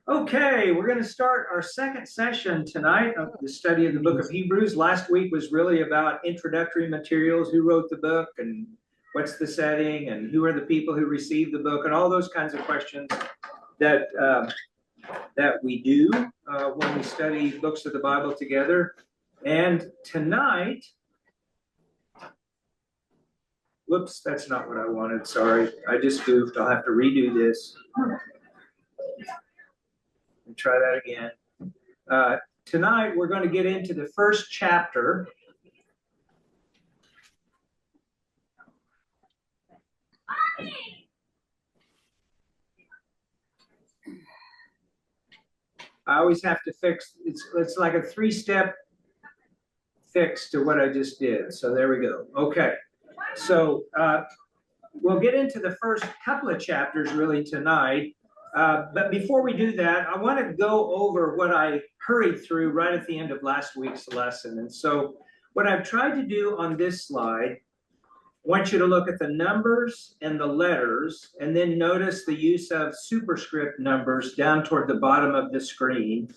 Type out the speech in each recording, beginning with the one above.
Okay, we're going to start our second session tonight of the study of the book of Hebrews. Last week was really about introductory materials, who wrote the book and what's the setting and who are the people who received the book and all those kinds of questions that that we do when we study books of the Bible together. And tonight, whoops, that's not what I wanted. Sorry, I just goofed. I'll have to redo this and try that again. Tonight, we're going to get into the first chapter. I always have to fix, it's like a three-step fix to what I just did. So there we go. Okay. So we'll get into the first couple of chapters really tonight. But before we do that, I want to go over what I hurried through right at the end of last week's lesson. And so what I've tried to do on this slide, I want you to look at the numbers and the letters, and then notice the use of superscript numbers down toward the bottom of the screen.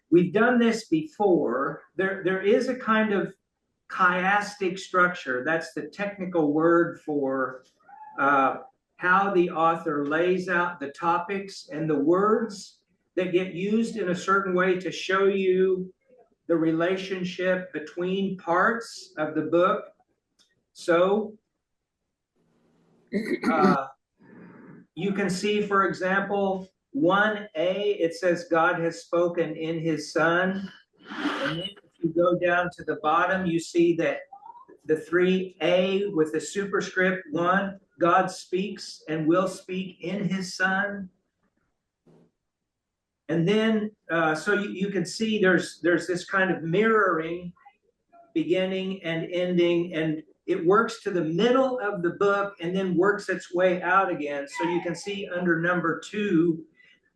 We've done this before. There is a kind of chiastic structure. That's the technical word for how the author lays out the topics and the words that get used in a certain way to show you the relationship between parts of the book. So you can see, for example, 1a, it says God has spoken in his Son. And then if you go down to the bottom, you see that the 3a with the superscript 1, God speaks and will speak in his Son. And then, so you can see there's this kind of mirroring beginning and ending, and it works to the middle of the book and then works its way out again. So you can see under number 2,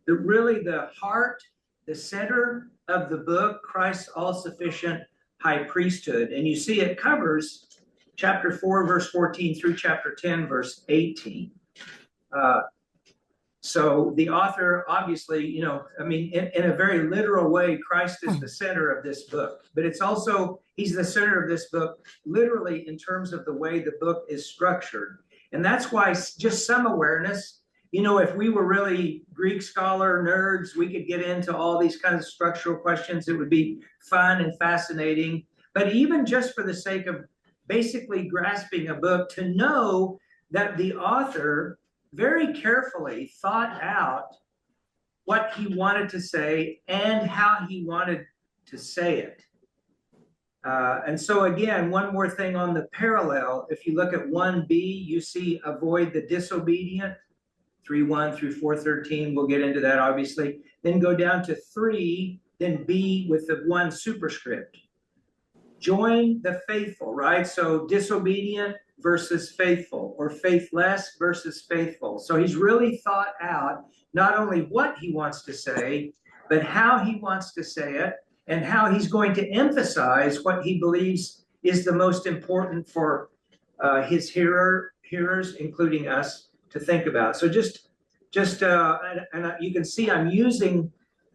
that really the heart, the center of the book, Christ's all-sufficient high priesthood. And you see it covers chapter 4, verse 14 through chapter 10, verse 18. So the author, obviously, I mean, in a very literal way, Christ is the center of this book. But it's also, he's the center of this book, literally in terms of the way the book is structured. And that's why just some awareness, if we were really Greek scholar nerds, we could get into all these kinds of structural questions. It would be fun and fascinating. But even just for the sake of basically grasping a book, to know that the author very carefully thought out what he wanted to say and how he wanted to say it. And so again, one more thing on the parallel, if you look at 1b, you see avoid the disobedient, 3:1 through 4:13, we'll get into that obviously. Then go down to 3, then b with the 1 superscript. Join the faithful, right? So disobedient versus faithful, or faithless versus faithful. So he's really thought out not only what he wants to say, but how he wants to say it, and how he's going to emphasize what he believes is the most important for his hearers, including us, to think about. So just and you can see I'm using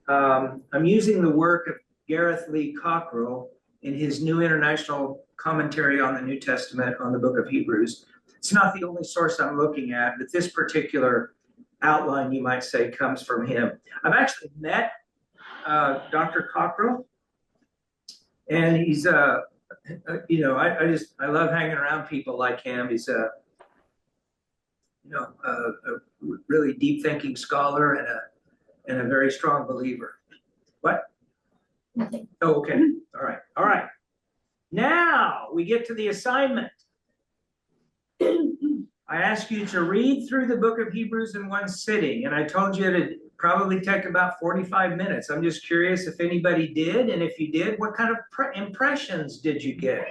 the work of Gareth Lee Cockrell in his New International Commentary on the New Testament on the book of Hebrews. It's not the only source I'm looking at, but this particular outline, you might say, comes from him. I've actually met Dr. Cockrell, and he's I love hanging around people like him. He's a really deep thinking scholar and a very strong believer. What? Nothing. Oh, okay. All right. Now we get to the assignment. I ask you to read through the book of Hebrews in one sitting, and I told you it'd probably take about 45 minutes. I'm just curious if anybody did, and if you did, what kind of impressions did you get?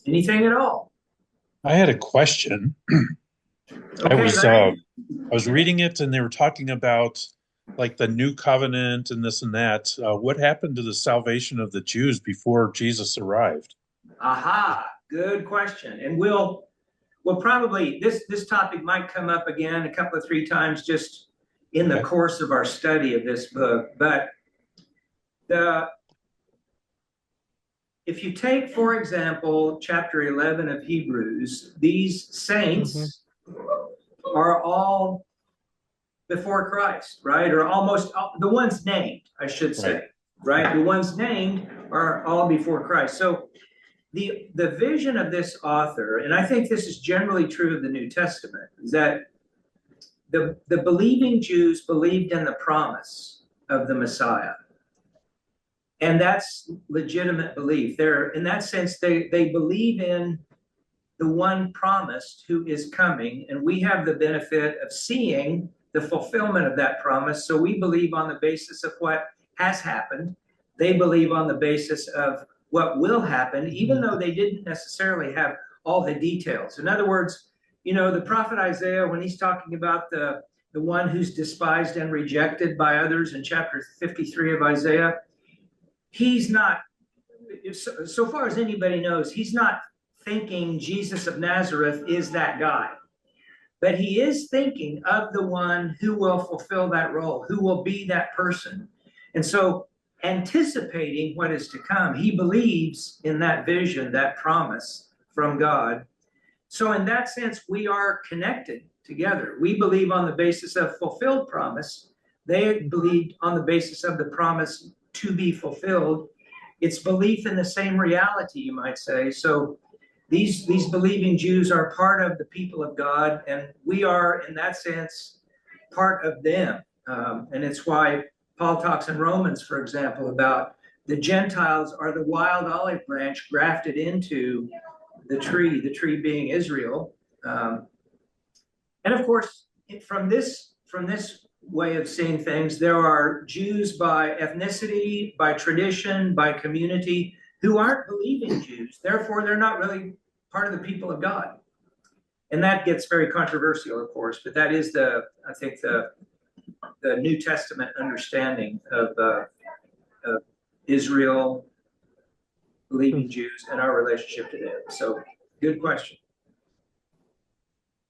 Anything at all? I had a question. Okay, I was reading it, and they were talking about like the new covenant and this and that. What happened to the salvation of the Jews before Jesus arrived? Aha, good question. And we'll well, probably this topic might come up again a couple of three times just in the course of our study of this book. But if you take, for example, chapter 11 of Hebrews, these saints are all before Christ, right? Or almost the ones named, I should say, right? The ones named are all before Christ. So the vision of this author, and I think this is generally true of the New Testament, is that the believing Jews believed in the promise of the Messiah. And that's legitimate belief. They're, in that sense, they believe in the one promised who is coming, and we have the benefit of seeing the fulfillment of that promise. So we believe on the basis of what has happened. They believe on the basis of what will happen, even though they didn't necessarily have all the details. In other words, you know, the prophet Isaiah, when he's talking about the one who's despised and rejected by others in chapter 53 of Isaiah, he's not, so far as anybody knows, he's not thinking Jesus of Nazareth is that guy. But he is thinking of the one who will fulfill that role, who will be that person. And so, anticipating what is to come, he believes in that vision, that promise from God. So in that sense, we are connected together. We believe on the basis of fulfilled promise. They believed on the basis of the promise to be fulfilled. It's belief in the same reality, you might say. So these believing Jews are part of the people of God, and we are, in that sense, part of them. And it's why Paul talks in Romans, for example, about the Gentiles are the wild olive branch grafted into the tree being Israel. And of course, from this way of seeing things, there are Jews by ethnicity, by tradition, by community, who aren't believing Jews. Therefore, they're not really part of the people of God. And that gets very controversial, of course, but that is I think the New Testament understanding of Israel, believing Jews, and our relationship to them. So, good question.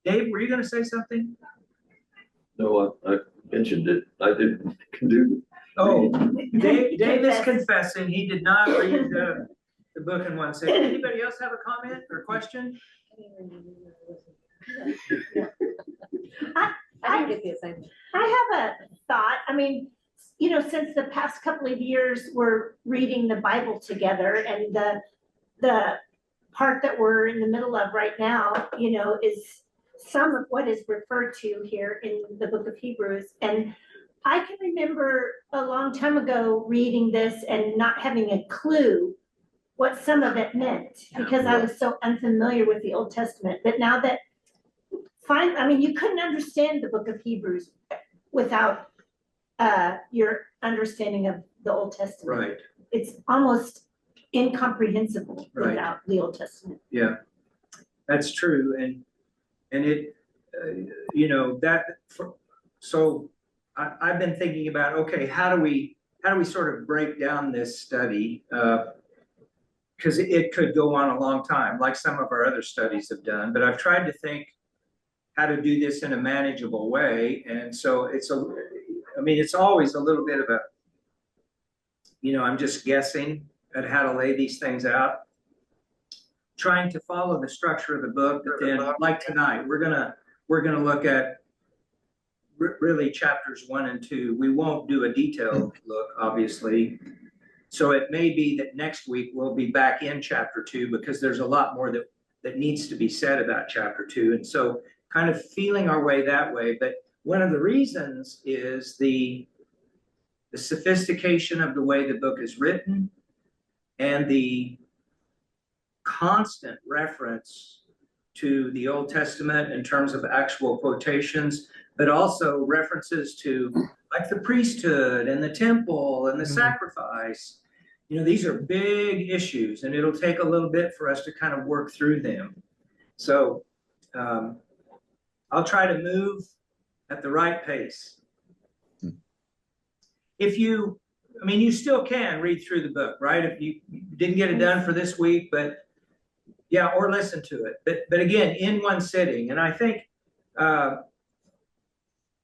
Dave, were you going to say something? No, I mentioned it. I didn't do. Oh, Dave is confessing he did not read the book in one sitting. Anybody else have a comment or question? I have a thought. I mean, you know, since the past couple of years, we're reading the Bible together, and the part that we're in the middle of right now, you know, is some of what is referred to here in the book of Hebrews. And I can remember a long time ago reading this and not having a clue what some of it meant, because I was so unfamiliar with the Old Testament. But now that I mean, you couldn't understand the book of Hebrews without your understanding of the Old Testament. Right. It's almost incomprehensible without the Old Testament. Yeah, that's true. And it, you know, so I've been thinking about, okay, how do we sort of break down this study? Because it could go on a long time, like some of our other studies have done. But I've tried to think how to do this in a manageable way. And so it's always a little bit of a, you know, I'm just guessing at how to lay these things out, trying to follow the structure of the book. But then, like tonight, we're gonna look at really chapters 1 and 2. We won't do a detailed look, obviously. So it may be that next week we'll be back in chapter 2, because there's a lot more that needs to be said about chapter 2. And so kind of feeling our way that way. But one of the reasons is the sophistication of the way the book is written, and the constant reference to the Old Testament in terms of actual quotations, but also references to like the priesthood and the temple and the sacrifice. You know, these are big issues, and it'll take a little bit for us to kind of work through them. So I'll try to move at the right pace. I mean, you still can read through the book, right? If you didn't get it done for this week, but Yeah, or listen to it. But again, in one sitting. And I think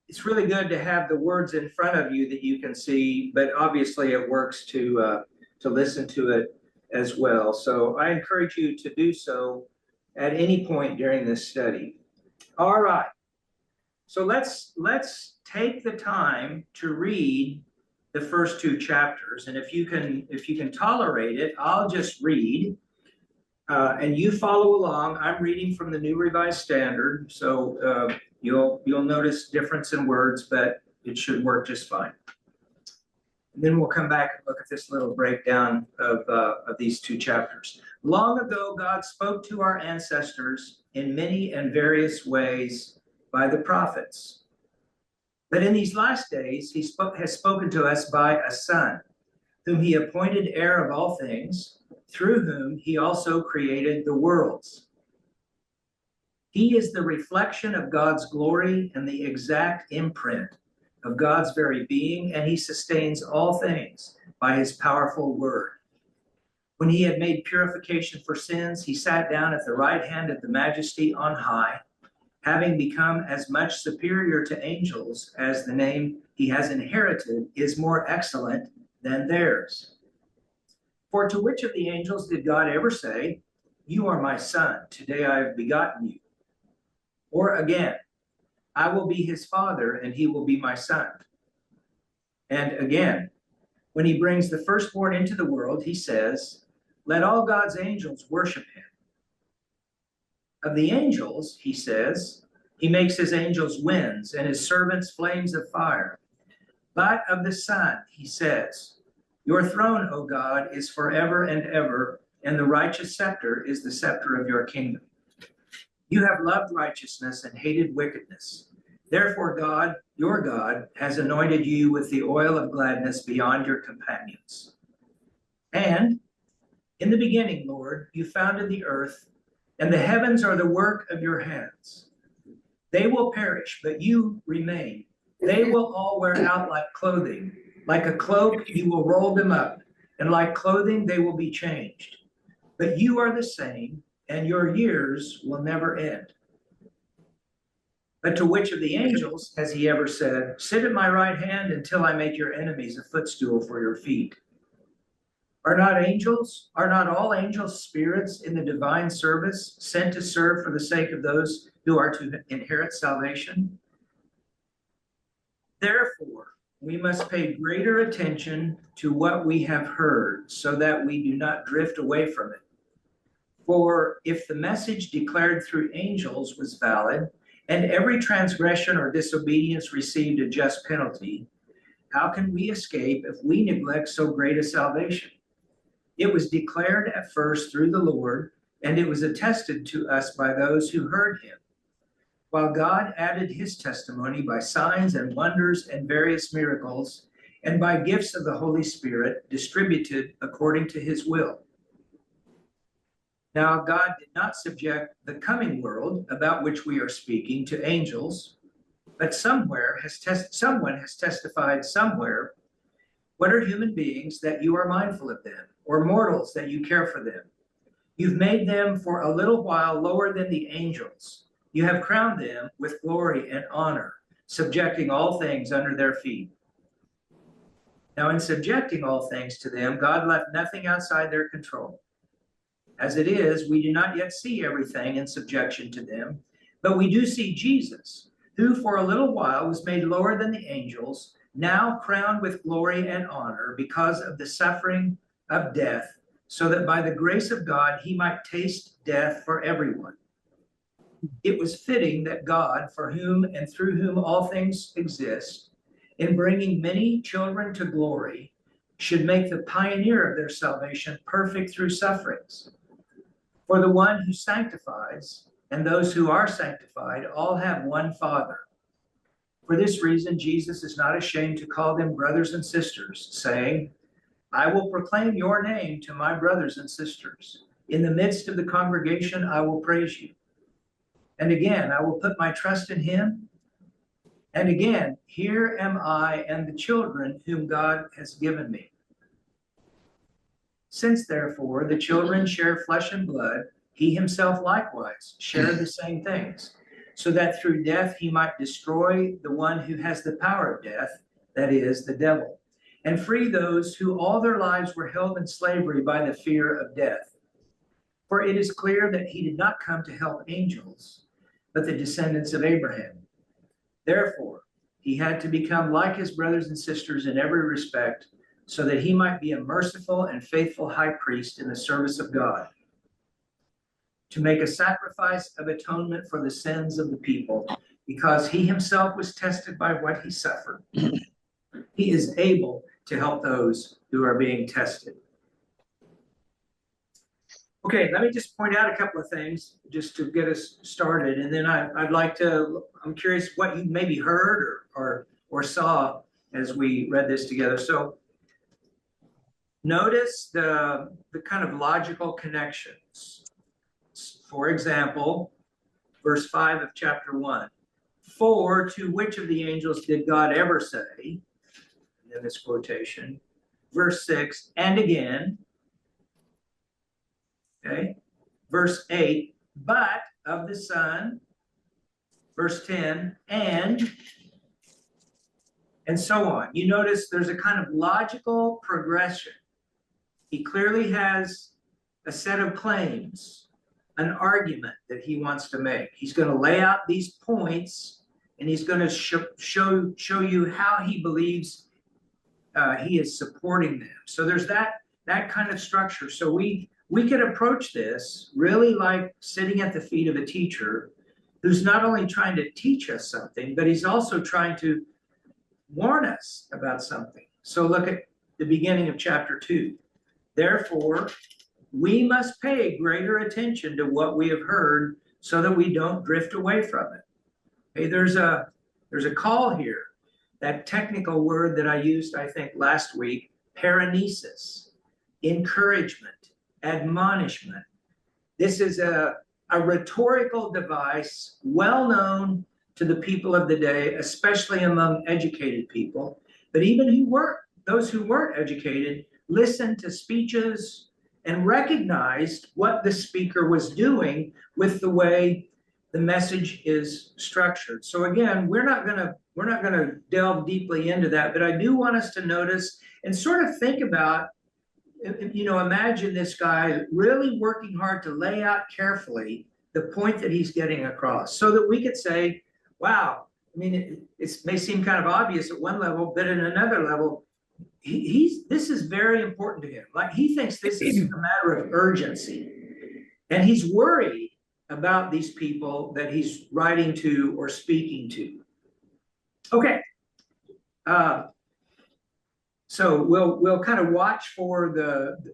it's really good to have the words in front of you that you can see, but obviously it works to listen to it as well. So I encourage you to do so at any point during this study. All right. So let's take the time to read the first two chapters. And if you can tolerate it, I'll just read. And you follow along. I'm reading from the New Revised Standard, so you'll notice difference in words, but it should work just fine. And then we'll come back and look at this little breakdown of these two chapters. Long ago, God spoke to our ancestors in many and various ways by the prophets. But in these last days, he has spoken to us by a Son, whom he appointed heir of all things, through whom he also created the worlds. He is the reflection of God's glory and the exact imprint of God's very being, and he sustains all things by his powerful word. When he had made purification for sins, he sat down at the right hand of the Majesty on high, having become as much superior to angels as the name he has inherited is more excellent than theirs. For to which of the angels did God ever say, "You are my son, today I have begotten you"? Or again, "I will be his father, and he will be my son"? And again, when he brings the firstborn into the world, he says, "Let all God's angels worship him." Of the angels, he says, he makes his angels winds and his servants flames of fire. But of the Son, he says, "Your throne, O God, is forever and ever, and the righteous scepter is the scepter of your kingdom. You have loved righteousness and hated wickedness. Therefore, God, your God, has anointed you with the oil of gladness beyond your companions. And in the beginning, Lord, you founded the earth, and the heavens are the work of your hands. They will perish, but you remain. They will all wear out like clothing. Like a cloak, you will roll them up, and like clothing, they will be changed. But you are the same, and your years will never end." But to which of the angels has he ever said, "Sit at my right hand until I make your enemies a footstool for your feet"? Are not all angels spirits in the divine service, sent to serve for the sake of those who are to inherit salvation? Therefore, we must pay greater attention to what we have heard, so that we do not drift away from it. For if the message declared through angels was valid, and every transgression or disobedience received a just penalty, how can we escape if we neglect so great a salvation? It was declared at first through the Lord, and it was attested to us by those who heard him, while God added his testimony by signs and wonders and various miracles, and by gifts of the Holy Spirit distributed according to his will. Now, God did not subject the coming world, about which we are speaking, to angels, but someone has testified somewhere, "What are human beings that you are mindful of them, or mortals that you care for them? You've made them for a little while lower than the angels. You have crowned them with glory and honor, subjecting all things under their feet." Now, in subjecting all things to them, God left nothing outside their control. As it is, we do not yet see everything in subjection to them, but we do see Jesus, who for a little while was made lower than the angels, now crowned with glory and honor because of the suffering of death, so that by the grace of God he might taste death for everyone. It was fitting that God, for whom and through whom all things exist, in bringing many children to glory, should make the pioneer of their salvation perfect through sufferings. For the one who sanctifies and those who are sanctified all have one Father. For this reason, Jesus is not ashamed to call them brothers and sisters, saying, "I will proclaim your name to my brothers and sisters. In the midst of the congregation, I will praise you." And again, "I will put my trust in him." And again, "Here am I and the children whom God has given me." Since, therefore, the children share flesh and blood, he himself likewise shared the same things, so that through death he might destroy the one who has the power of death, that is, the devil, and free those who all their lives were held in slavery by the fear of death. For it is clear that he did not come to help angels, but the descendants of Abraham. Therefore, he had to become like his brothers and sisters in every respect, so that he might be a merciful and faithful high priest in the service of God, to make a sacrifice of atonement for the sins of the people, because he himself was tested by what he suffered. He is able to help those who are being tested. Okay, let me just point out a couple of things just to get us started, and then I'd like to, I'm curious what you maybe heard or saw as we read this together. So notice the kind of logical connections. For example, verse 5 of chapter 1. For to which of the angels did God ever say, in this quotation, verse 6, and again, okay, verse 8, but of the Son, verse 10, and so on. You notice there's a kind of logical progression. He clearly has a set of claims, an argument that he wants to make. He's going to lay out these points, and he's going to show you how he believes he is supporting them. So there's that kind of structure. So we could approach this really like sitting at the feet of a teacher who's not only trying to teach us something, but he's also trying to warn us about something. So look at the beginning of chapter 2. Therefore, we must pay greater attention to what we have heard so that we don't drift away from it. Okay, there's a call here. That technical word that I used, I think, last week, paranesis, encouragement, admonishment. This is a rhetorical device well known to the people of the day, especially among educated people. But even those who weren't educated listened to speeches and recognized what the speaker was doing with the way the message is structured. So again, we're not going to delve deeply into that, but I do want us to notice and sort of think about, imagine this guy really working hard to lay out carefully the point that he's getting across, so that we could say, wow, I mean, it may seem kind of obvious at one level, but at another level, this is very important to him. Like, he thinks this is a matter of urgency, and he's worried about these people that he's writing to or speaking to. Okay. So we'll kind of watch for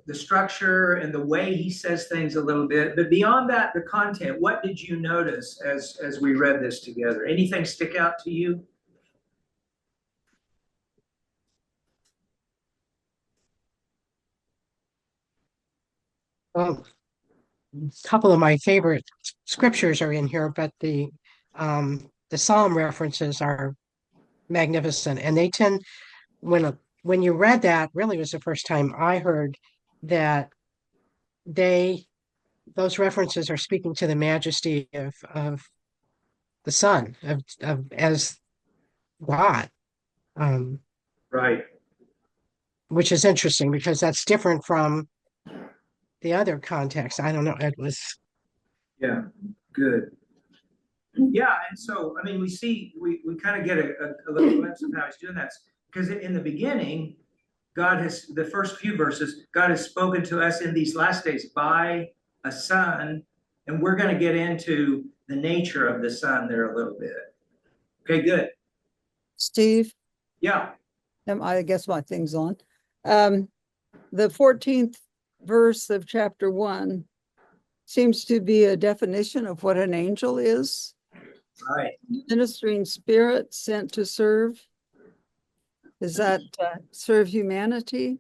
the structure and the way he says things a little bit. But beyond that, the content, what did you notice as we read this together? Anything stick out to you? Well, a couple of my favorite scriptures are in here, but the Psalm references are magnificent, and they tend, when you read that, really was the first time I heard that those references are speaking to the majesty of the Son as God, Right. which is interesting because that's different from the other context. I don't know. It was. Yeah, good. Yeah, and so, I mean, we kind of get a little glimpse of how he's doing that. Because in the beginning, the first few verses, God has spoken to us in these last days by a son, and we're going to get into the nature of the son there a little bit. Okay, good. Steve, Yeah. I guess my thing's on. The 14th verse of chapter 1 seems to be a definition of what an angel is. Right. Ministering spirit sent to serve. Is that serve humanity?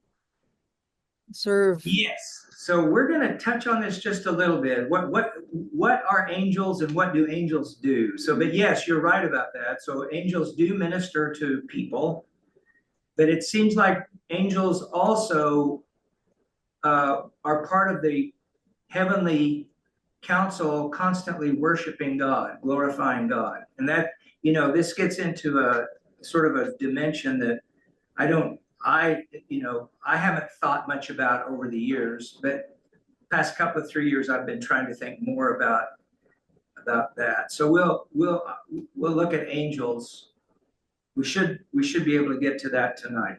Serve. Yes. So we're going to touch on this just a little bit. What are angels and what do angels do? So, but yes, you're right about that. So angels do minister to people, but it seems like angels also are part of the heavenly counsel constantly worshiping God, glorifying God. And that, this gets into a sort of a dimension that I haven't thought much about over the years, but past couple of 3 years, I've been trying to think more about that. So we'll look at angels. We should be able to get to that tonight.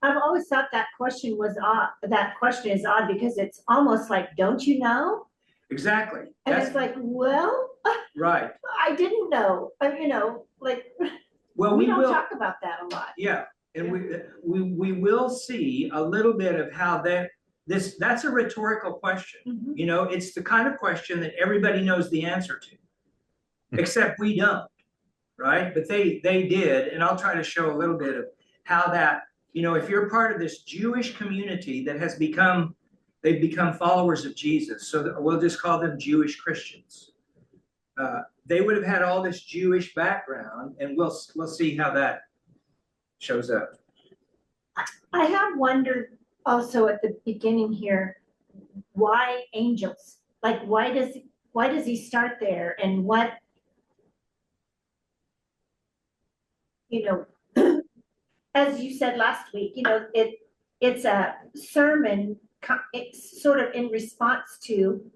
I've always thought that question was odd. That question is odd because it's almost like, don't you know? Exactly. And That's it's like, well, right. I didn't know. Well, we we don't will talk about that a lot. Yeah, and we will see a little bit of how that's a rhetorical question. Mhm. It's the kind of question that everybody knows the answer to, except we don't, right? But they did, and I'll try to show a little bit of how that, if you're part of this Jewish community that they've become followers of Jesus, so we'll just call them Jewish Christians. They would have had all this Jewish background, and we'll see how that shows up. I have wondered also at the beginning here, why angels? Like, why does he start there? And what, as you said last week, it's a sermon, it's sort of in response to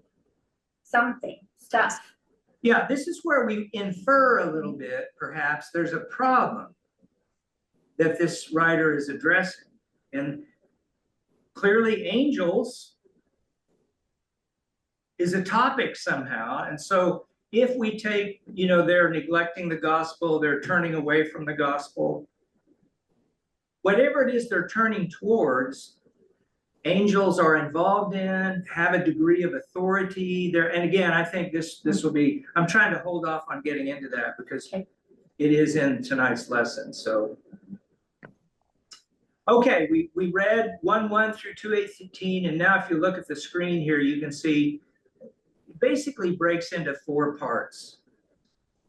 stuff. Yeah, this is where we infer a little bit, perhaps, there's a problem that this writer is addressing. And clearly angels is a topic somehow. And so if we take, they're neglecting the gospel, they're turning away from the gospel, whatever it is they're turning towards, angels are involved in, have a degree of authority there. And again, I think this will be, I'm trying to hold off on getting into that because it is in tonight's lesson. So, okay, we read 1:1 through 2:18, and now if you look at the screen here, you can see it basically breaks into 4 parts.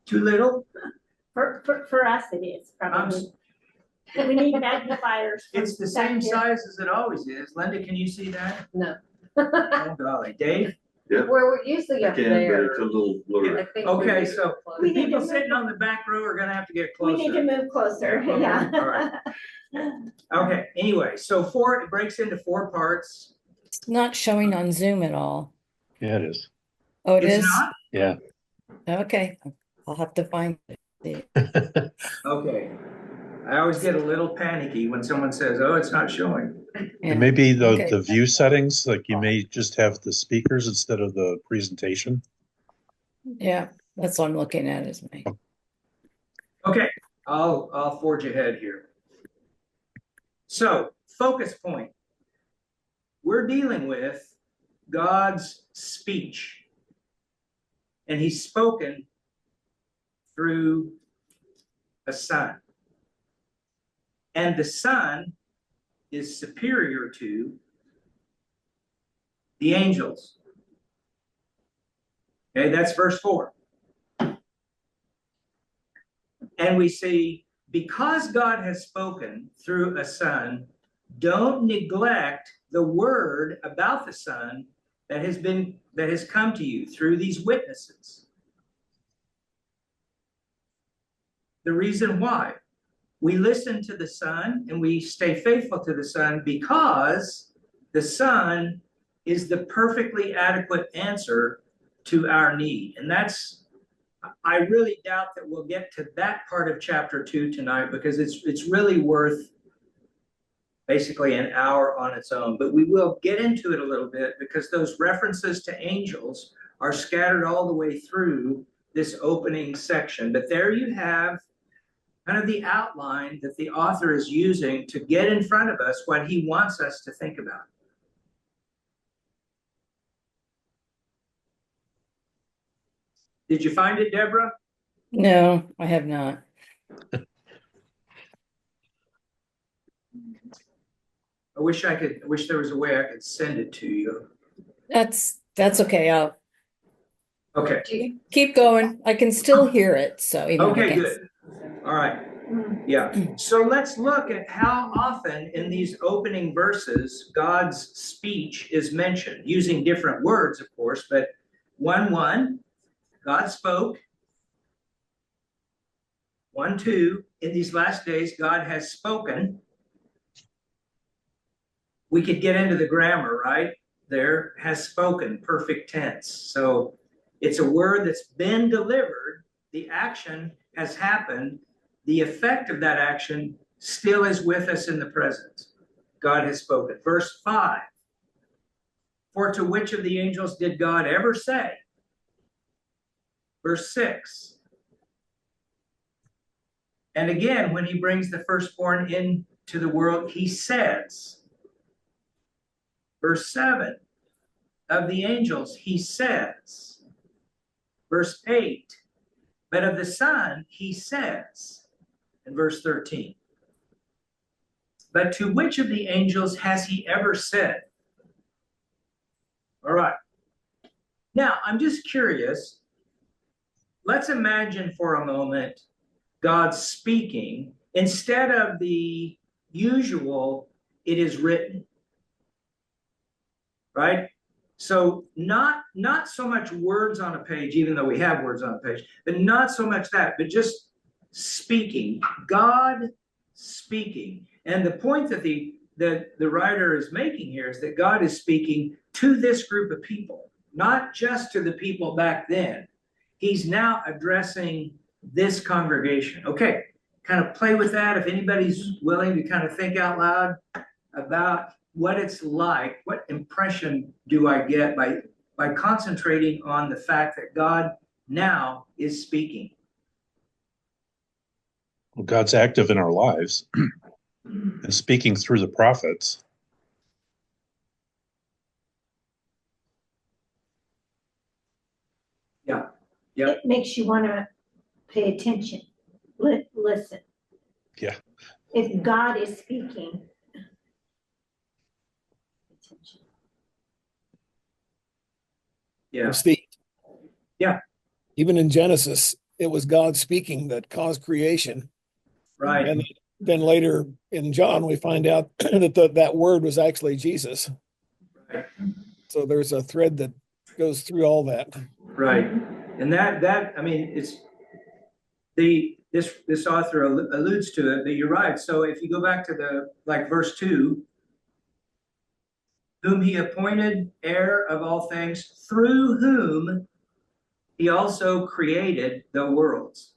Too little? For us, it is probably. We need magnifiers. It's the same size as it always is. Linda, can you see that? No. Oh, golly. Dave? We're usually I up can, but there. it's a little blurry. I think we're Okay, really so close. We need people to sitting move- on the back row are gonna have to get We need to closer. move closer, Okay, yeah. all right. Okay, anyway, so it breaks into 4 parts. It's not showing on Zoom at all. Yeah, it is. Oh, it It's is? not? Yeah. Okay, I'll have to find it. Okay. I always get a little panicky when someone says, oh, it's not showing. Yeah. It may be Okay. the view settings, like you may just have the speakers instead of the presentation. Yeah, that's what I'm looking at is me. Okay, I'll forge ahead here. So, focus point. We're dealing with God's speech. And he's spoken through a son. And the son is superior to the angels. Okay, that's verse 4. And we see, because God has spoken through a son, don't neglect the word about the son that has come to you through these witnesses. The reason why we listen to the son and we stay faithful to the son because the son is the perfectly adequate answer to our need. And I really doubt that we'll get to that part of chapter 2 tonight because it's really worth basically an hour on its own. But we will get into it a little bit because those references to angels are scattered all the way through this opening section. But there you have kind of the outline that the author is using to get in front of us what he wants us to think about. Did you find it, Deborah? No, I have not. I wish there was a way I could send it to you. That's okay. I'll Okay. keep going. I can still hear it, so even if I Okay, can't- good. All right. Yeah. So let's look at how often in these opening verses God's speech is mentioned, using different words, of course, but 1:1, God spoke. 1:2, in these last days, God has spoken. We could get into the grammar, right? There, has spoken, perfect tense. So it's a word that's been delivered. The action has happened. The effect of that action still is with us in the present. God has spoken. Verse 5, for to which of the angels did God ever say? Verse 6, and again, when he brings the firstborn into the world, he says. Verse 7, of the angels, he says. Verse 8, but of the Son, he says. In verse 13, but to which of the angels has he ever said? All right. Now, I'm just curious. Let's imagine for a moment God speaking instead of the usual, it is written. Right? So not so much words on a page, even though we have words on a page, but not so much that, but just speaking, God speaking. And the point that the writer is making here is that God is speaking to this group of people, not just to the people back then. He's now addressing this congregation. Okay, kind of play with that. If anybody's willing to kind of think out loud about what it's like, what impression do I get by concentrating on the fact that God now is speaking? Well, God's active in our lives and speaking through the prophets. Yeah. Yeah. It makes you want to pay attention, listen. Yeah. If God is speaking, attention. Yeah. Steve. Yeah. Even in Genesis, it was God speaking that caused creation. Right. And then later in John, we find out that that word was actually Jesus. Right. So there's a thread that goes through all that. Right. And that I mean, it's this author alludes to it, but you're right. So if you go back to verse 2, whom he appointed heir of all things, through whom he also created the worlds.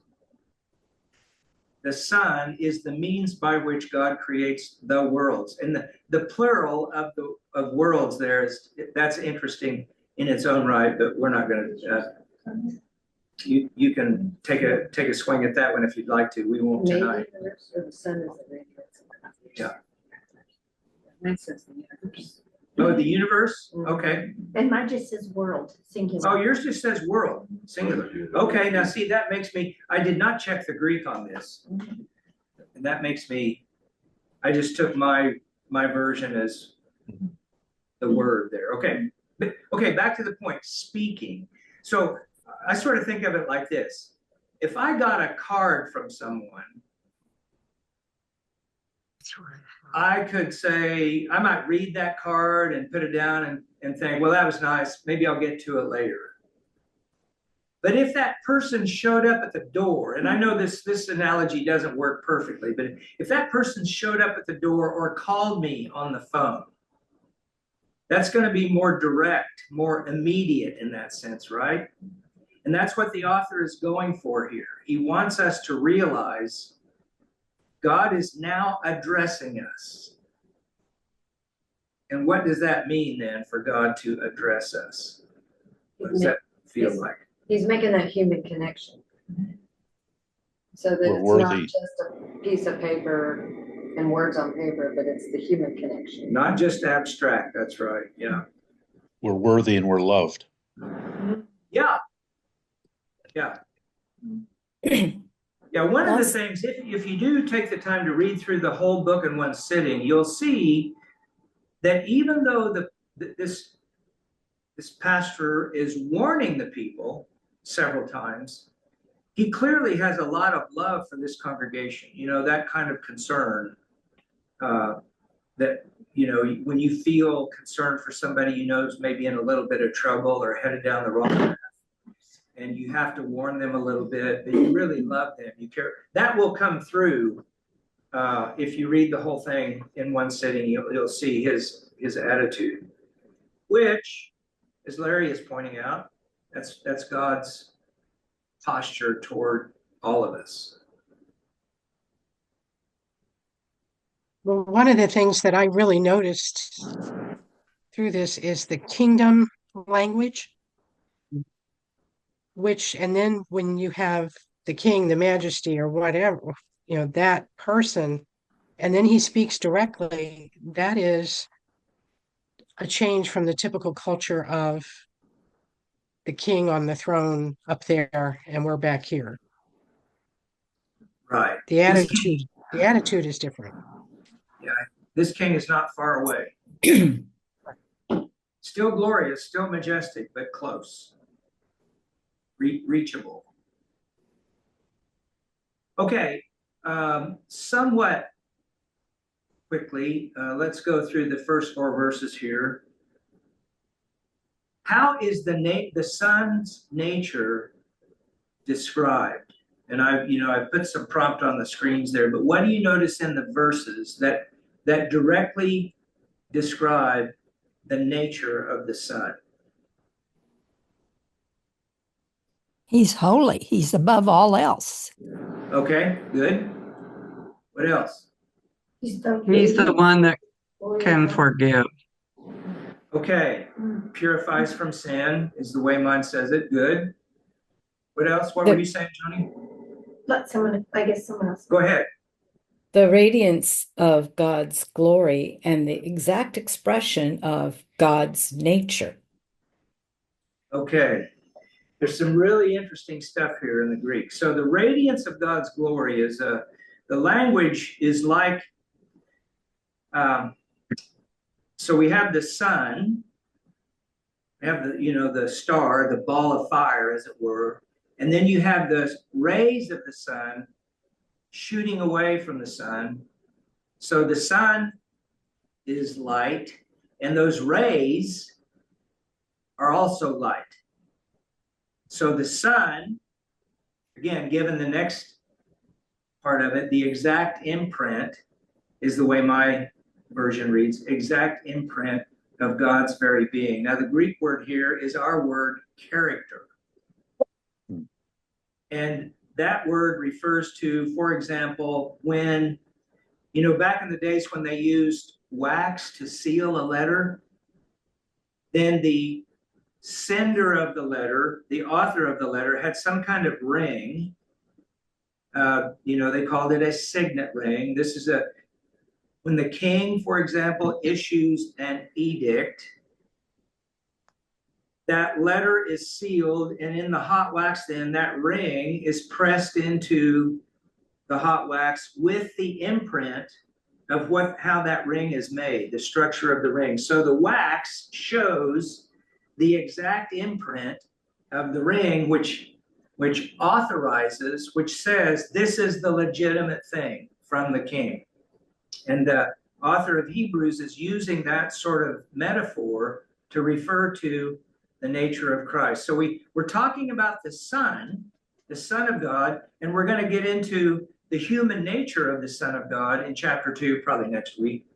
The Son is the means by which God creates the worlds. And the plural of worlds there that's interesting in its own right, but we're not going to. You can take a swing at that one if you'd like to. We won't tonight. Or the sun is the radiance. Yeah. Mine says the universe. Oh, the universe? Okay. And mine just says world, singular. Oh, yours just says world, singular. Okay, now see, that makes me, I did not check the Greek on this. And that makes me, I just took my version as the word there. Okay. Okay, back to the point, speaking. So I sort of think of it like this. If I got a card from someone, I could say, I might read that card and put it down and think, well, that was nice. Maybe I'll get to it later. But if that person showed up at the door, and I know this analogy doesn't work perfectly, but if that person showed up at the door or called me on the phone, that's going to be more direct, more immediate in that sense, right? And that's what the author is going for here. He wants us to realize God is now addressing us. And what does that mean then for God to address us? What does that feel like? He's making that human connection. So that We're it's not worthy. just a piece of paper and words on paper, but it's the human connection. Not just abstract, that's right. Yeah. We're worthy and we're loved. Yeah. Yeah. Yeah, one of the things, if you do take the time to read through the whole book in one sitting, you'll see that even though this pastor is warning the people several times, he clearly has a lot of love for this congregation. You know, that kind of concern that, you know, when you feel concerned for somebody you know is maybe in a little bit of trouble or headed down the wrong path, and you have to warn them a little bit, but you really love them. You care. That will come through if you read the whole thing in one sitting. You'll see his attitude, which, as Larry is pointing out, that's God's posture toward all of us. Well, one of the things that I really noticed through this is the kingdom language, which, and then when you have the king, the majesty, or whatever, that person, and then he speaks directly, that is a change from the typical culture of the king on the throne up there and we're back here. Right. The attitude is different. Yeah, this king is not far away. Still glorious, still majestic, but close, reachable. Okay, somewhat quickly, let's go through the first 4 verses here. How is the Son's nature described? And I've put some prompt on the screens there, but what do you notice in the verses that directly describe the nature of the Son? He's holy. He's above all else. Okay, good. What else? He's the one that can forgive. Okay, purifies from sin is the way mine says it. Good. What else? What were you saying, Johnny? I guess someone else. Go ahead. The radiance of God's glory and the exact expression of God's nature. Okay. There's some really interesting stuff here in the Greek. So the radiance of God's glory is the language is like, so we have the sun, we have the star, the ball of fire, as it were, and then you have the rays of the sun shooting away from the sun. So the sun is light, and those rays are also light. So the sun, again, given the next part of it, the exact imprint is the way my version reads, exact imprint of God's very being. Now, the Greek word here is our word character. And that word refers to, for example, when, back in the days when they used wax to seal a letter, then the sender of the letter, the author of the letter, had some kind of ring. They called it a signet ring. This is when the king, for example, issues an edict, that letter is sealed, and in the hot wax, then that ring is pressed into the hot wax with the imprint of how that ring is made, the structure of the ring. So the wax shows the exact imprint of the ring, which authorizes, which says this is the legitimate thing from the king. And the author of Hebrews is using that sort of metaphor to refer to the nature of Christ. So we're talking about the Son of God, and we're going to get into the human nature of the Son of God in chapter 2, probably next week.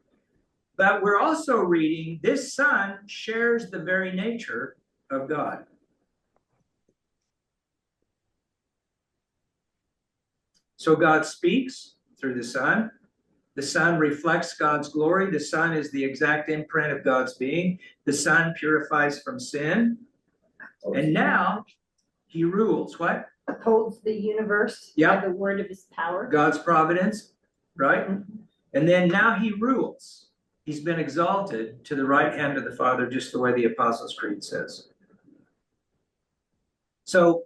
But we're also reading this Son shares the very nature of God. So God speaks through the Son. The Son reflects God's glory. The Son is the exact imprint of God's being. The Son purifies from sin. And now he rules. What? Upholds the universe by the word of his power. God's providence, right? And then now he rules. He's been exalted to the right hand of the Father, just the way the Apostles' Creed says. So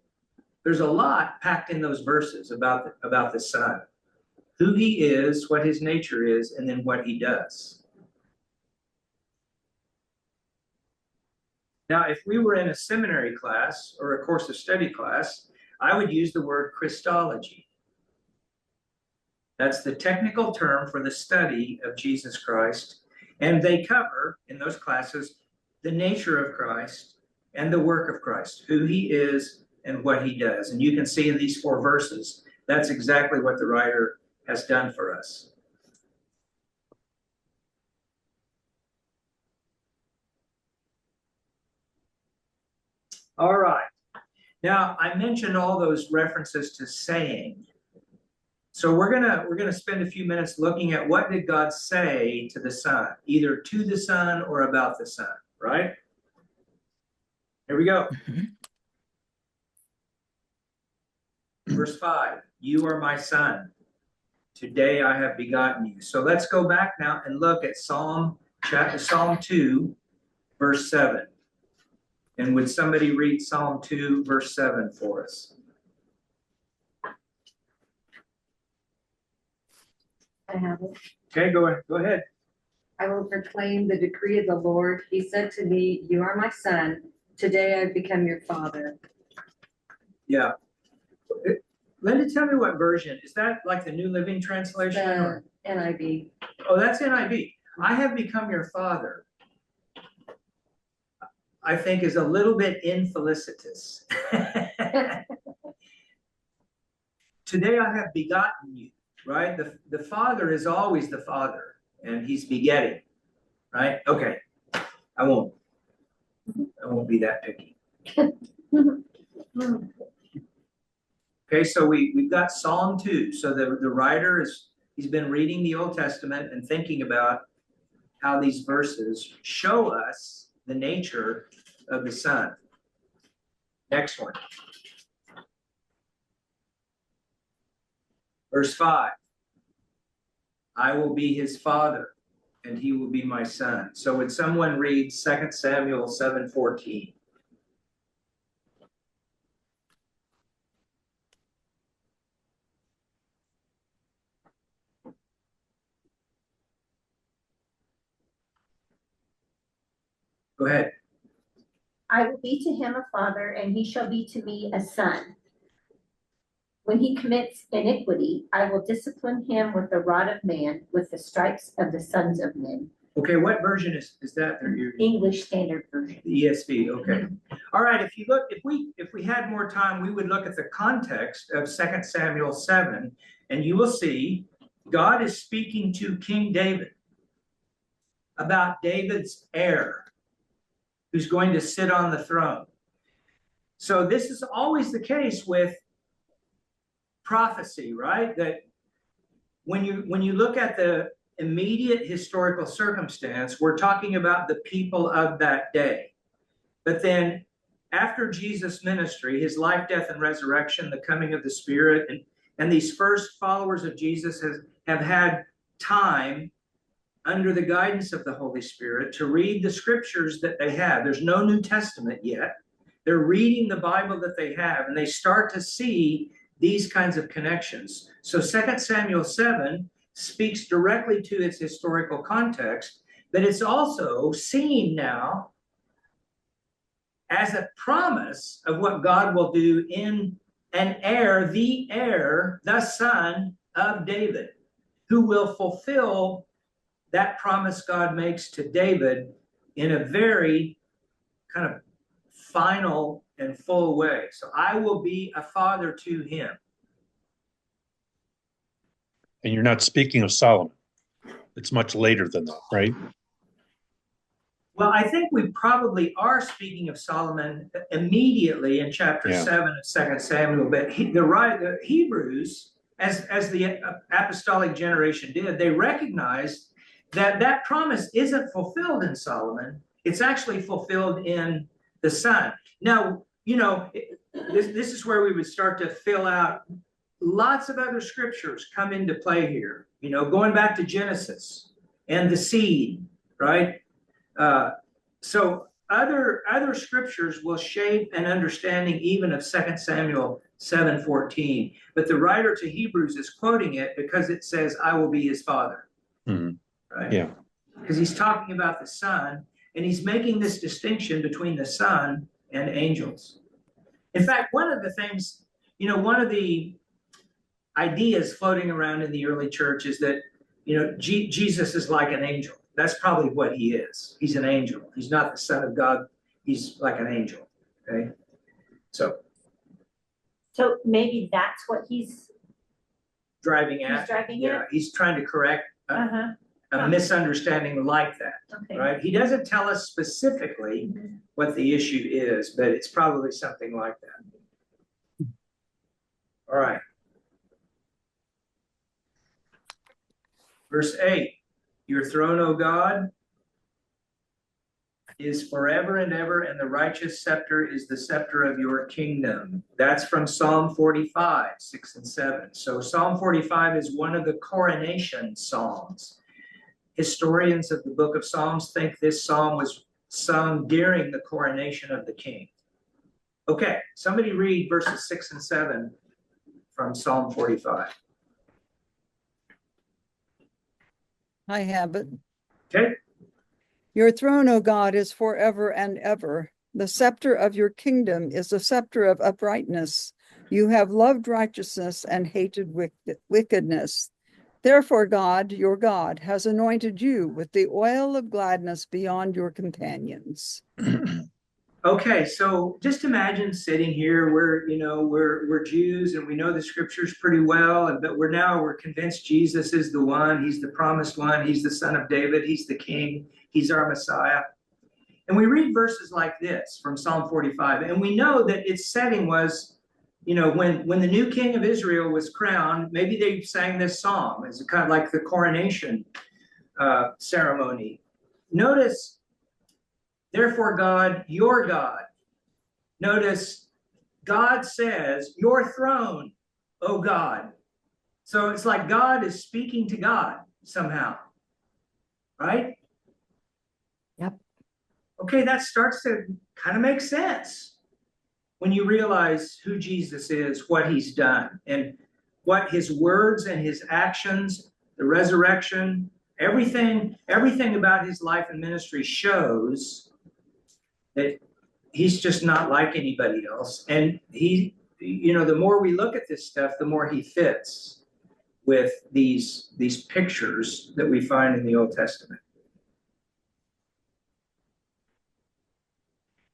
there's a lot packed in those verses about the Son. Who he is, what his nature is, and then what he does. Now, if we were in a seminary class or a course of study class, I would use the word Christology. That's the technical term for the study of Jesus Christ. And they cover, in those classes, the nature of Christ and the work of Christ, who he is and what he does. And you can see in these 4 verses, that's exactly what the writer has done for us. All right. Now, I mentioned all those references to saying. So we're gonna spend a few minutes looking at what did God say to the Son, either to the Son or about the Son, right? Here we go. Verse 5, you are my son. Today I have begotten you. So let's go back now and look at Psalm 2, verse 7. And would somebody read Psalm 2, verse 7 for us? I have it. Okay, go ahead. I will proclaim the decree of the Lord. He said to me, you are my son. Today I've become your father. Yeah. Linda, tell me what version. Is that like the New Living Translation? The NIV. Oh, that's NIV. I have become your father, I think is a little bit infelicitous. Today I have begotten you, right? The father is always the father, and he's begetting, right? Okay, I won't be that picky. Okay, so we've got Psalm 2. So the writer he's been reading the Old Testament and thinking about how these verses show us the nature of the Son. Next one. Verse 5. I will be his father, and he will be my son. So would someone read 2 Samuel 7:14? Go ahead. I will be to him a father, and he shall be to me a son. When he commits iniquity, I will discipline him with the rod of man, with the stripes of the sons of men. Okay, what version is that? English Standard Version. The ESV. Okay. All right. If you look, if we had more time, we would look at the context of 2 Samuel 7, and you will see God is speaking to King David about David's heir, who's going to sit on the throne. So this is always the case with prophecy, right? That when you look at the immediate historical circumstance, we're talking about the people of that day. But then after Jesus' ministry, his life, death, and resurrection, the coming of the Spirit, and these first followers of Jesus have had time under the guidance of the Holy Spirit to read the scriptures that they have. There's no New Testament yet. They're reading the Bible that they have, and they start to see these kinds of connections. So 2 Samuel 7 speaks directly to its historical context, but it's also seen now as a promise of what God will do in an heir, the son of David, who will fulfill that promise God makes to David in a very kind of final and full way. So I will be a father to him. And you're not speaking of Solomon. It's much later than that, right? Well, I think we probably are speaking of Solomon immediately in chapter 7 of 2 Samuel, but the Hebrews, as the apostolic generation did, they recognized that promise isn't fulfilled in Solomon. It's actually fulfilled in the Son. Now, this is where we would start to fill out. Lots of other scriptures come into play here, going back to Genesis and the seed, right? So other scriptures will shape an understanding even of 2 Samuel 7:14. But the writer to Hebrews is quoting it because it says, I will be his father. Mm-hmm. Right? Yeah. Because he's talking about the Son, and he's making this distinction between the Son and angels. In fact, one of the things, one of the ideas floating around in the early church is that, Jesus is like an angel. That's probably what he is. He's an angel. He's not the Son of God. He's like an angel. Okay. So So maybe that's what he's driving at. driving Yeah, at? he's trying to correct Uh-huh. a misunderstanding like that, Okay. right? He doesn't tell us specifically what the issue is, but it's probably something like that. All right. Verse 8, your throne, O God, is forever and ever, and the righteous scepter is the scepter of your kingdom. That's from Psalm 45, 6 and 7. So Psalm 45 is one of the coronation psalms. Historians of the book of Psalms think this psalm was sung during the coronation of the king. Okay, somebody read verses 6 and 7 from Psalm 45. I have it. Okay. Your throne, O God, is forever and ever. The scepter of your kingdom is a scepter of uprightness. You have loved righteousness and hated wickedness. Therefore, God, your God, has anointed you with the oil of gladness beyond your companions. Okay, so just imagine sitting here. We're Jews and we know the scriptures pretty well, but we're convinced Jesus is the one. He's the promised one. He's the son of David. He's the king. He's our Messiah. And we read verses like this from Psalm 45, and we know that its setting was, when the new king of Israel was crowned, maybe they sang this psalm. It's kind of like the coronation ceremony. Notice, therefore, God, your God. Notice, God says, your throne, O God. So it's like God is speaking to God somehow, right? Yep. Okay, that starts to kind of make sense when you realize who Jesus is, what he's done, and what his words and his actions, the resurrection, everything about his life and ministry shows that he's just not like anybody else. And the more we look at this stuff, the more he fits with these pictures that we find in the Old Testament.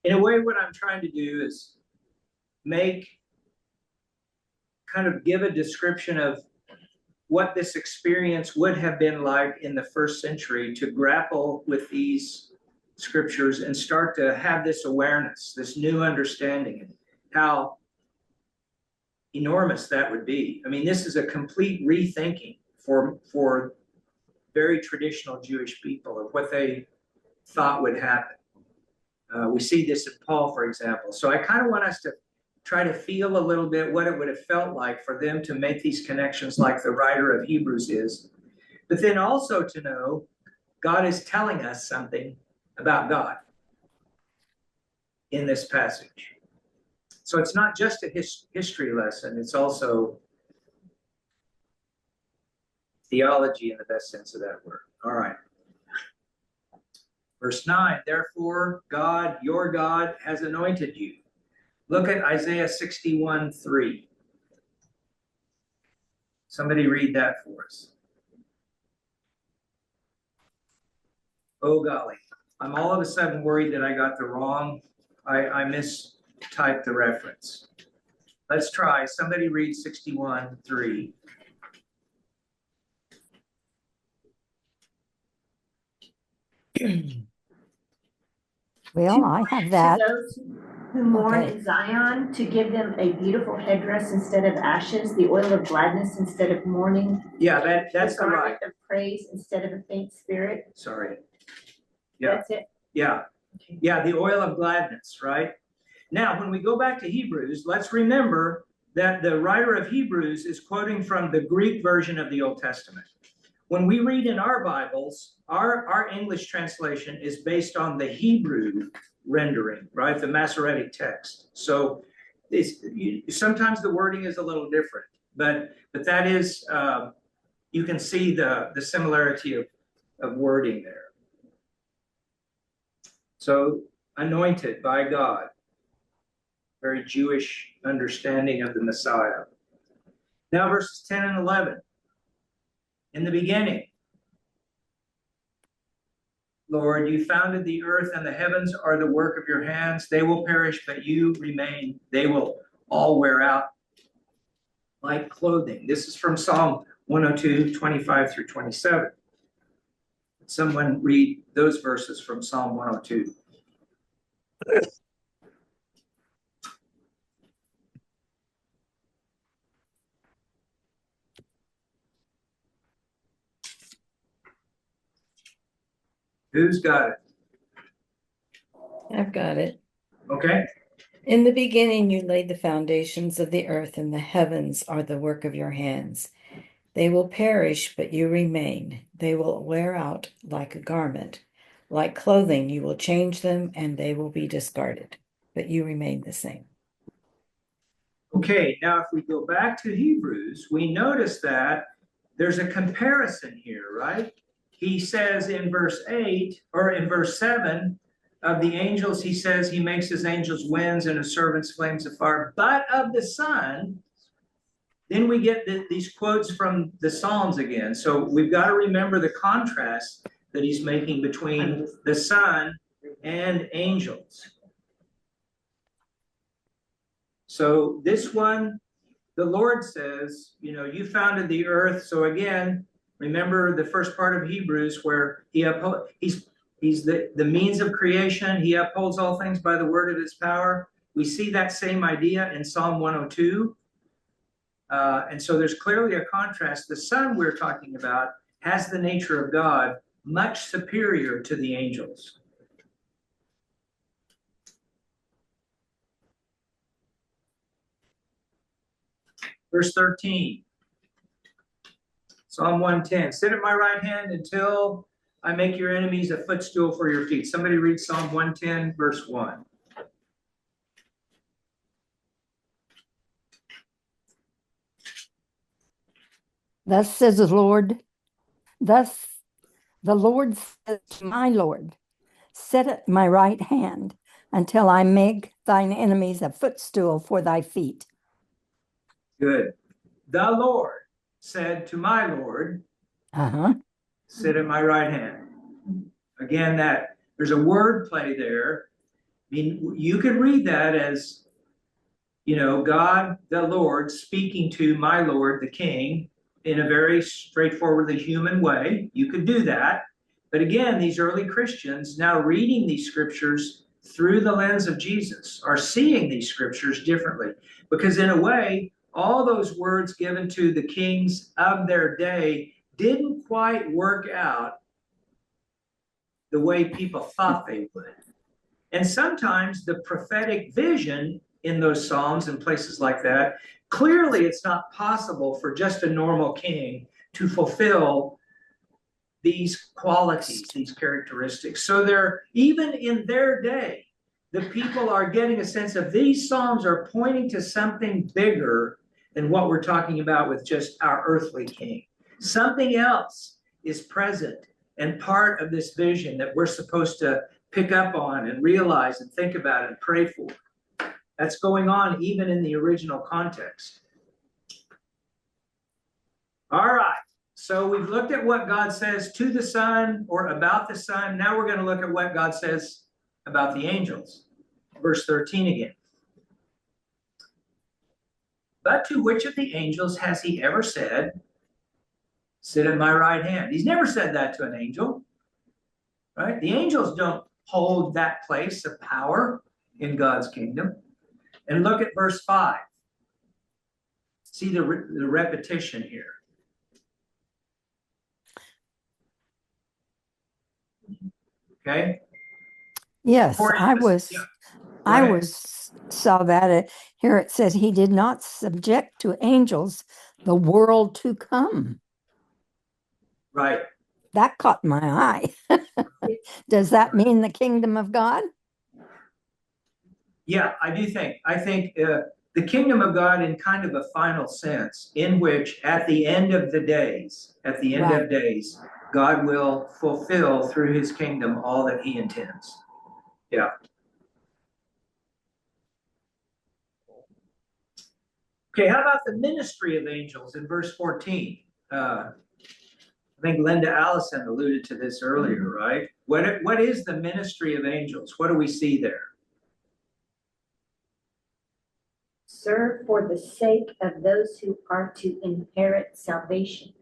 In a way, what I'm trying to do is give a description of what this experience would have been like in the first century to grapple with these scriptures and start to have this awareness, this new understanding, and how enormous that would be. I mean, this is a complete rethinking for very traditional Jewish people of what they thought would happen. We see this in Paul, for example. So I kind of want us to try to feel a little bit what it would have felt like for them to make these connections like the writer of Hebrews is, but then also to know God is telling us something about God in this passage. So it's not just a history lesson, it's also theology in the best sense of that word. All right. Verse 9, therefore, God, your God, has anointed you. Look at Isaiah 61:3. Somebody read that for us. Oh, golly. I'm all of a sudden worried that I got I mistyped the reference. Let's try. Somebody read 61:3. Well, I have that. To those who mourn Okay. in Zion, to give them a beautiful headdress instead of ashes, the oil of gladness instead of mourning. Yeah, that's the right. Garment of praise instead of a faint spirit. Sorry. Yeah. That's it. Yeah. Yeah, the oil of gladness, right? Now, when we go back to Hebrews, let's remember that the writer of Hebrews is quoting from the Greek version of the Old Testament. When we read in our Bibles, our English translation is based on the Hebrew rendering, right? The Masoretic text. So sometimes the wording is a little different, but that is, you can see the similarity of wording there. So anointed by God, very Jewish understanding of the Messiah. Now verses 10 and 11. In the beginning, Lord, you founded the earth, and the heavens are the work of your hands. They will perish, but you remain. They will all wear out. like clothing. This is from Psalm 102, 25 through 27. Someone read those verses from Psalm 102. Who's got it? I've got it. Okay. In the beginning, you laid the foundations of the earth, and the heavens are the work of your hands. They will perish, but you remain. They will wear out like a garment. Like clothing, you will change them, and they will be discarded, but you remain the same. Okay, now if we go back to Hebrews, we notice that there's a comparison here, right? He says in verse 8 or in verse 7 of the angels, he says he makes his angels winds and his servants flames of fire, but of the Son. Then we get these quotes from the Psalms again. So we've got to remember the contrast that he's making between the Son and angels. So this one, the Lord says, you know, you founded the earth. So again, remember the first part of Hebrews where he's the means of creation. He upholds all things by the word of his power. We see that same idea in Psalm 102. And so there's clearly a contrast. The Son we're talking about has the nature of God, much superior to the angels. Verse 13, Psalm 110, sit at my right hand until I make your enemies a footstool for your feet. Somebody read Psalm 110, verse 1. Thus says the Lord, thus the Lord says to my Lord, sit at my right hand until I make thine enemies a footstool for thy feet. Good. The Lord said to my Lord, sit at my right hand. Again, that there's a word play there. I mean, you could read that as, you know, God, the Lord, speaking to my Lord, the King, in a very straightforwardly human way. You could do that. But again, these early Christians now reading these scriptures through the lens of Jesus are seeing these scriptures differently. Because in a way, all those words given to the kings of their day didn't quite work out the way people thought they would. And sometimes the prophetic vision in those Psalms and places like that, clearly it's not possible for just a normal king to fulfill these qualities, these characteristics. So they're, even in their day, the people are getting a sense of these Psalms are pointing to something bigger than what we're talking about with just our earthly king. Something else is present and part of this vision that we're supposed to pick up on and realize and think about and pray for. That's going on even in the original context. All right. So we've looked at what God says to the Son or about the Son. Now we're going to look at what God says about the angels. Verse 13 again. But to which of the angels has he ever said, sit at my right hand? He's never said that to an angel, right? The angels don't hold that place of power in God's kingdom. And look at verse 5. See the repetition here. Okay. Yes, I saw that here it says he did not subject to angels the world to come. Right. That caught my eye. Does that mean the kingdom of God? Yeah, I do think. I think the kingdom of God in kind of a final sense, in which at the end of the days, God will fulfill through his kingdom all that he intends. Yeah. Okay, how about the ministry of angels in verse 14? I think Linda Allison alluded to this earlier, right? What is the ministry of angels? What do we see there? serve for the sake of those who are to inherit salvation.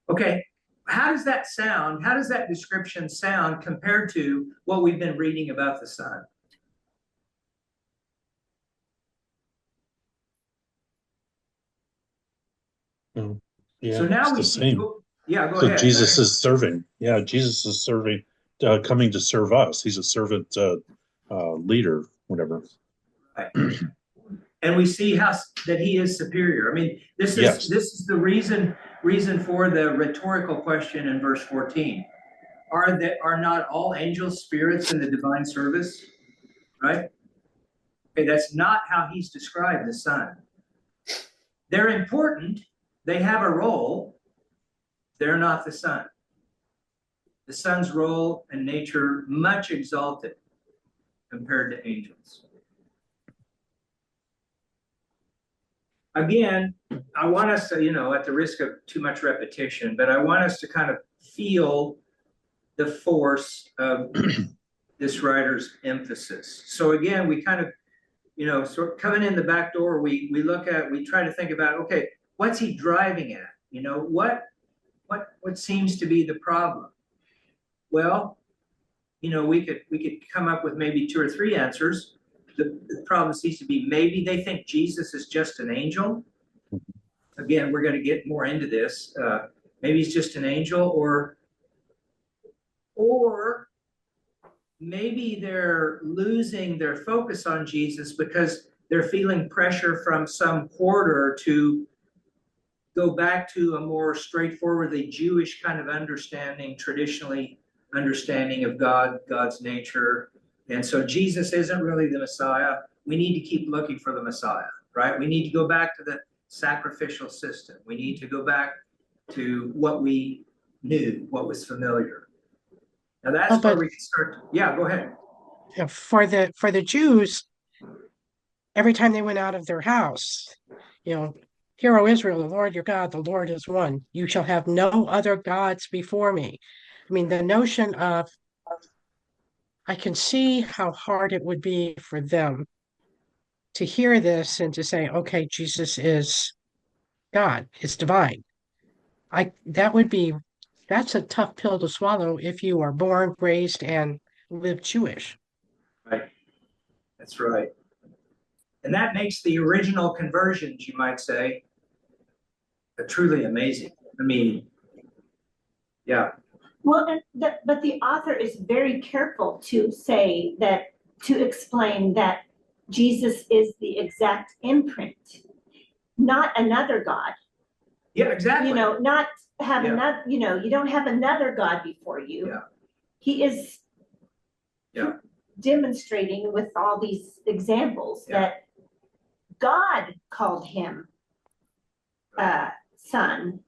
Okay, how does that sound? How does that description sound compared to what we've been reading about the Son? Yeah, So now it's we the see, same. yeah, go So ahead. Jesus is serving. Yeah, Jesus is serving, coming to serve us. He's a servant leader, whatever. Right. And we see how that he is superior. I mean, this is the reason for the rhetorical question in verse 14. Are not all angels spirits in the divine service? Right? Okay, that's not how he's described the Son. They're important, they have a role, they're not the Son. The Son's role and nature much exalted compared to angels. Again, I want us to, at the risk of too much repetition, but I want us to kind of feel the force of this writer's emphasis. So again, we kind of, sort of coming in the back door, we try to think about, okay, what's he driving at? What seems to be the problem? Well, we could come up with maybe 2 or 3 answers. The problem seems to be maybe they think Jesus is just an angel. Again, we're going to get more into this. Maybe he's just an angel, or maybe they're losing their focus on Jesus because they're feeling pressure from some quarter to go back to a more straightforwardly Jewish kind of traditionally understanding of God's nature. And so Jesus isn't really the Messiah. We need to keep looking for the Messiah, right? We need to go back to the sacrificial system. We need to go back to what we knew, what was familiar. Now that's where we can start. Yeah, go ahead. For the Jews, every time they went out of their house, Hear, O Israel, the Lord your God, the Lord is one. You shall have no other gods before me. I mean, the notion of, I can see how hard it would be for them to hear this and to say, okay, Jesus is God, is divine. That's a tough pill to swallow if you are born, raised, and live Jewish. Right. That's right. And that makes the original conversions, you might say, truly amazing. I mean, yeah. Well, but the author is very careful to say that, to explain that Jesus is the exact imprint, not another God. Yeah, exactly. Not have another, you don't have another God before you. Yeah. He is demonstrating with all these examples that God called him son,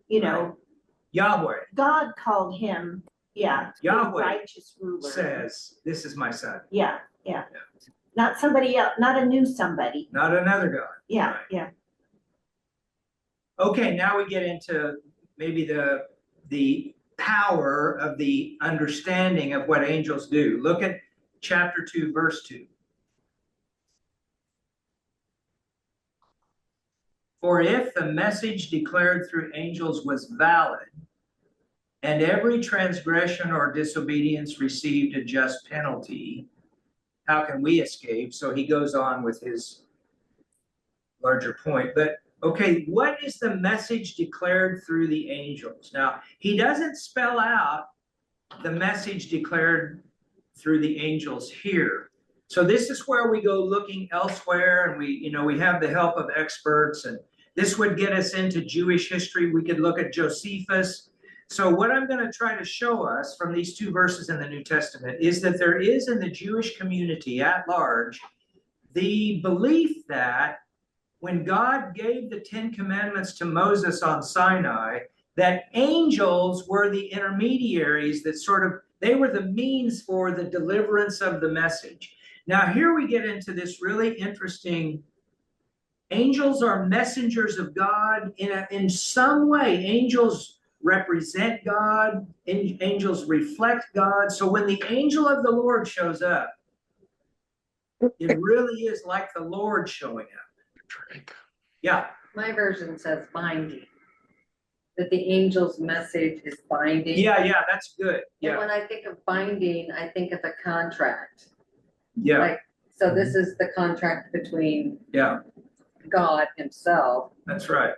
Yahweh. God called him, Yahweh righteous ruler. says, this is my son. Yeah. Not somebody else, not a new somebody. Not another God. Yeah, right. yeah. Okay, now we get into maybe the power of the understanding of what angels do. Look at chapter 2, verse 2. For if the message declared through angels was valid, and every transgression or disobedience received a just penalty, how can we escape? So he goes on with his larger point. But okay, what is the message declared through the angels? Now, he doesn't spell out the message declared through the angels here. So this is where we go looking elsewhere, and we have the help of experts, and this would get us into Jewish history. We could look at Josephus. So what I'm going to try to show us from these 2 verses in the New Testament is that there is in the Jewish community at large the belief that when God gave the 10 Commandments to Moses on Sinai, that angels were the intermediaries that they were the means for the deliverance of the message. Now, here we get into this really interesting. Angels are messengers of God in some way. Angels represent God. Angels reflect God. So when the angel of the Lord shows up, It really is like the Lord showing up. Yeah. My version says binding. That the angel's message is binding. Yeah, that's good. And Yeah, when I think of binding, I think of a contract. yeah, Like, so this is the contract between yeah, God himself. that's right.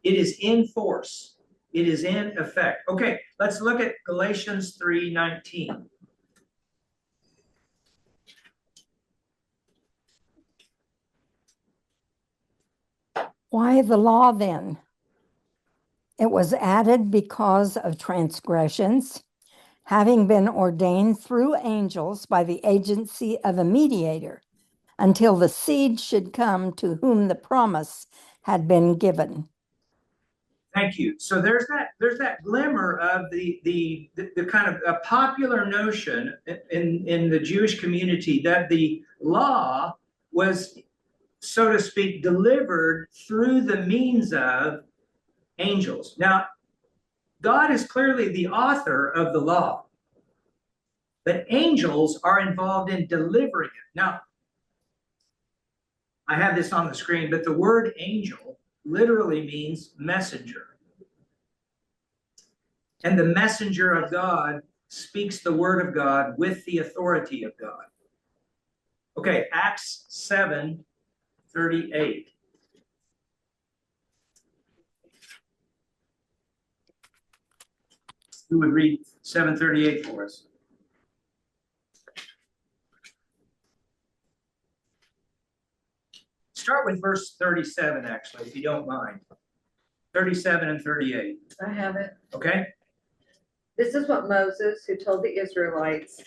It is in force. It is in effect. Okay, let's look at Galatians 3:19. Why the law then? It was added because of transgressions, having been ordained through angels by the agency of a mediator, until the seed should come to whom the promise had been given. Thank you. So there's that glimmer of the kind of a popular notion in the Jewish community that the law was, so to speak, delivered through the means of angels. Now, God is clearly the author of the law, but angels are involved in delivering it. Now, I have this on the screen, but the word angel literally means messenger. And the messenger of God speaks the word of God with the authority of God. Okay, Acts 7:38. Who would read 7:38 for us? Start with verse 37, actually, if you don't mind. 37 and 38. I have it. Okay? This is what Moses, who told the Israelites,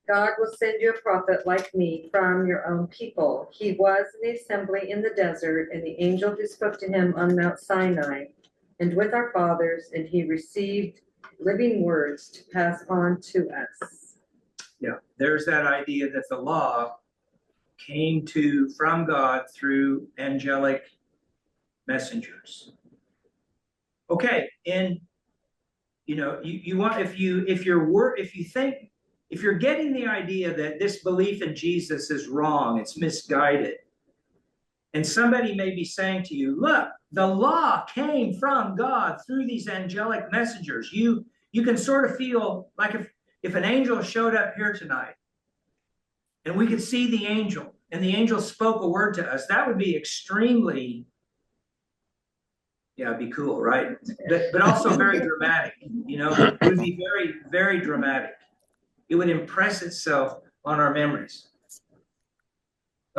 God will send you a prophet like me from your own people. He was in the assembly in the desert, and the angel who spoke to him on Mount Sinai and with our fathers, and he received living words to pass on to us. Yeah, there's that idea that the law came from God through angelic messengers. Okay, and you want, if you're getting the idea that this belief in Jesus is wrong, it's misguided, and somebody may be saying to you, look, the law came from God through these angelic messengers. You can sort of feel like if an angel showed up here tonight and we could see the angel and the angel spoke a word to us, that would be extremely, it'd be cool, right? But also very dramatic, it would be very, very dramatic. It would impress itself on our memories.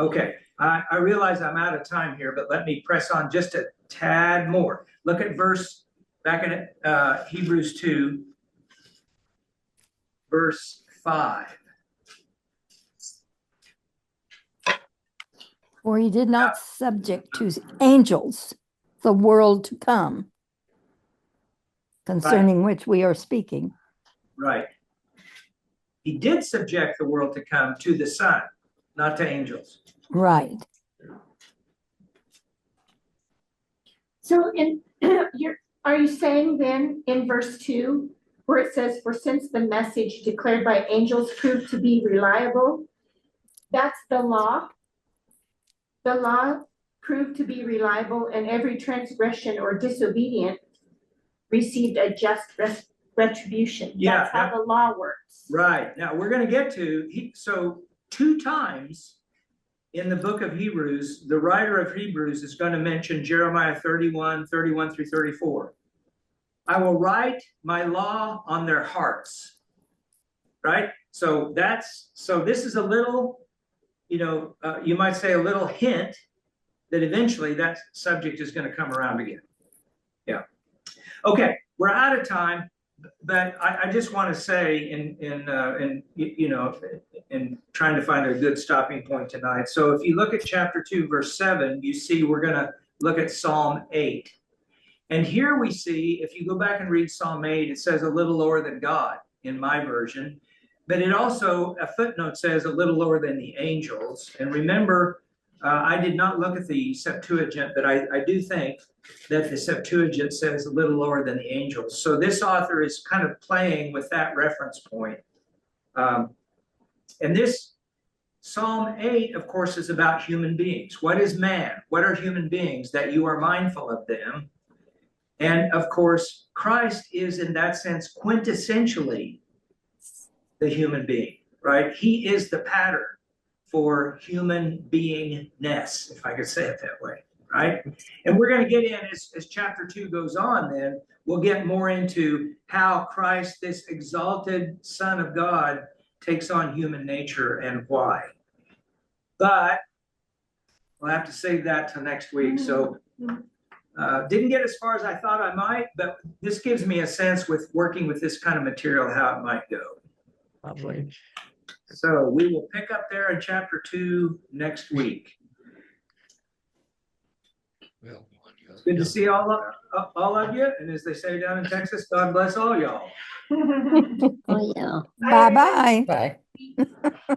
Okay, I realize I'm out of time here, but let me press on just a tad more. Look at back in Hebrews 2, verse 5. For he did not subject to angels the world to come, concerning which we are speaking. Right. He did subject the world to come to the Son, not to angels. Right. So are you saying then in verse 2, where it says, for since the message declared by angels proved to be reliable, that's the law? The law proved to be reliable, and every transgression or disobedient received a just retribution. Yeah, that's how the law works. Right. Now we're going to get to, so 2 times in the book of Hebrews, the writer of Hebrews is going to mention Jeremiah 31 through 34. I will write my law on their hearts. Right? So this is a little, you might say a little hint that eventually that subject is going to come around again. Yeah. Okay, we're out of time, but I just want to say in trying to find a good stopping point tonight. So if you look at chapter 2, verse 7, you see we're going to look at Psalm 8. And here we see, if you go back and read Psalm 8, it says a little lower than God in my version. But it also, a footnote says a little lower than the angels. And remember, I did not look at the Septuagint, but I do think that the Septuagint says a little lower than the angels. So this author is kind of playing with that reference point. And this Psalm 8, of course, is about human beings. What is man? What are human beings? That you are mindful of them. And of course, Christ is in that sense quintessentially the human being, right? He is the pattern for human beingness, if I could say it that way, right? And we're going to get in as chapter 2 goes on, then we'll get more into how Christ, this exalted Son of God, takes on human nature and why. But we'll have to save that till next week. So didn't get as far as I thought I might, but this gives me a sense with working with this kind of material how it might go. Lovely. So we will pick up there in chapter 2 next week. It's good to see all of you. And as they say down in Texas, God bless all y'all. Oh, yeah. Bye-bye. Bye.